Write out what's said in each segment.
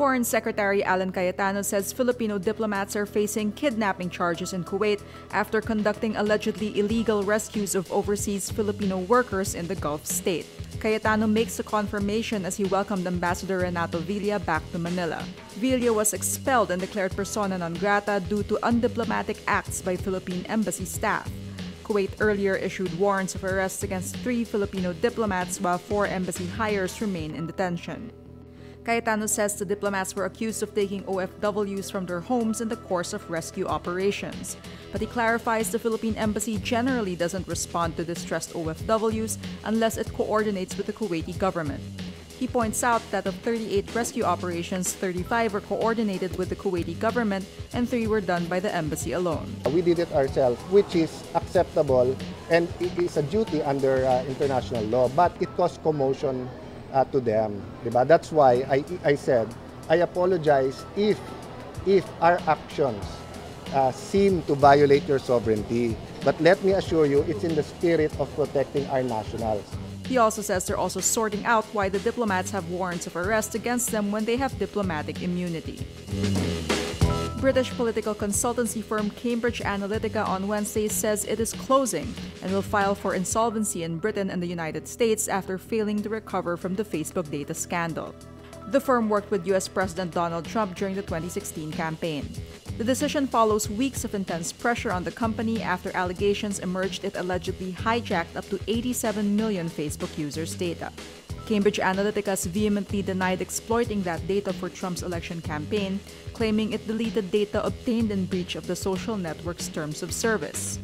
Foreign Secretary Alan Cayetano says Filipino diplomats are facing kidnapping charges in Kuwait after conducting allegedly illegal rescues of overseas Filipino workers in the Gulf state. Cayetano makes the confirmation as he welcomed Ambassador Renato Villa back to Manila. Villa was expelled and declared persona non grata due to undiplomatic acts by Philippine embassy staff. Kuwait earlier issued warrants of arrest against 3 Filipino diplomats while 4 embassy hires remain in detention. Cayetano says the diplomats were accused of taking OFWs from their homes in the course of rescue operations. But he clarifies the Philippine embassy generally doesn't respond to distressed OFWs unless it coordinates with the Kuwaiti government. He points out that of 38 rescue operations, 35 were coordinated with the Kuwaiti government and 3 were done by the embassy alone. We did it ourselves, which is acceptable and it is a duty under international law, but it caused commotion to them. Diba? That's why I said, I apologize if our actions seem to violate your sovereignty. But let me assure you, it's in the spirit of protecting our nationals. He also says they're also sorting out why the diplomats have warrants of arrest against them when they have diplomatic immunity. British political consultancy firm Cambridge Analytica on Wednesday says it is closing and will file for insolvency in Britain and the United States after failing to recover from the Facebook data scandal. The firm worked with U.S. President Donald Trump during the 2016 campaign. The decision follows weeks of intense pressure on the company after allegations emerged it allegedly hijacked up to 87 million Facebook users' data. Cambridge Analytica vehemently denied exploiting that data for Trump's election campaign, claiming it deleted data obtained in breach of the social network's terms of service.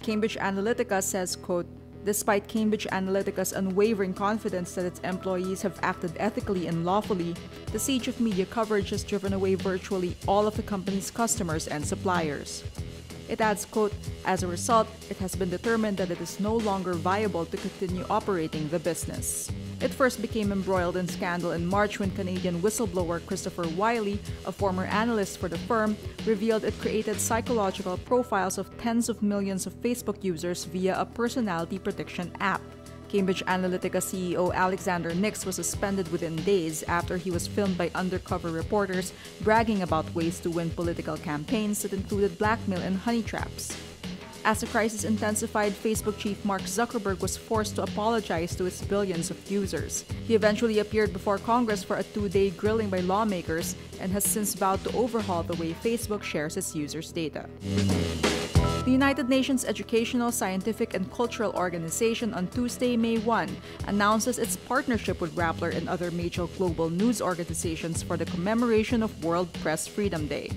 Cambridge Analytica says, quote, "Despite Cambridge Analytica's unwavering confidence that its employees have acted ethically and lawfully, the siege of media coverage has driven away virtually all of the company's customers and suppliers." It adds, quote, "As a result, it has been determined that it is no longer viable to continue operating the business." It first became embroiled in scandal in March when Canadian whistleblower Christopher Wiley, a former analyst for the firm, revealed it created psychological profiles of tens of millions of Facebook users via a personality prediction app. Cambridge Analytica CEO Alexander Nix was suspended within days after he was filmed by undercover reporters bragging about ways to win political campaigns that included blackmail and honey traps. As the crisis intensified, Facebook chief Mark Zuckerberg was forced to apologize to its billions of users. He eventually appeared before Congress for a 2-day grilling by lawmakers and has since vowed to overhaul the way Facebook shares its users' data. The United Nations Educational, Scientific and Cultural Organization on Tuesday, May 1, announces its partnership with Rappler and other major global news organizations for the commemoration of World Press Freedom Day.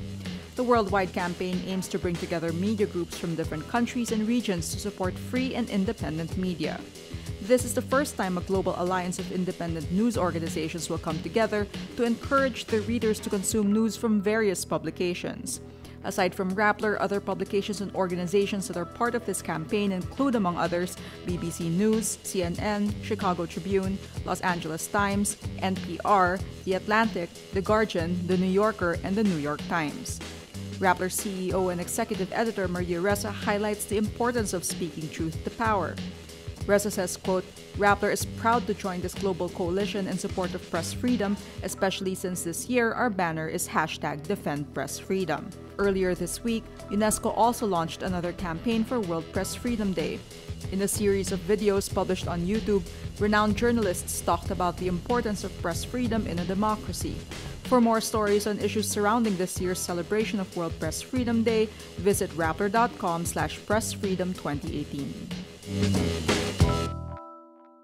The worldwide campaign aims to bring together media groups from different countries and regions to support free and independent media. This is the first time a global alliance of independent news organizations will come together to encourage their readers to consume news from various publications. Aside from Rappler, other publications and organizations that are part of this campaign include, among others, BBC News, CNN, Chicago Tribune, Los Angeles Times, NPR, The Atlantic, The Guardian, The New Yorker, and The New York Times. Rappler CEO and executive editor Maria Ressa highlights the importance of speaking truth to power. Ressa says, quote, "Rappler is proud to join this global coalition in support of press freedom, especially since this year our banner is #DefendPressFreedom." Earlier this week, Unesco also launched another campaign for World Press Freedom Day. In a series of videos published on YouTube, renowned journalists talked about the importance of press freedom in a democracy. For more stories on issues surrounding this year's celebration of World Press Freedom Day, visit rappler.com/pressfreedom2018.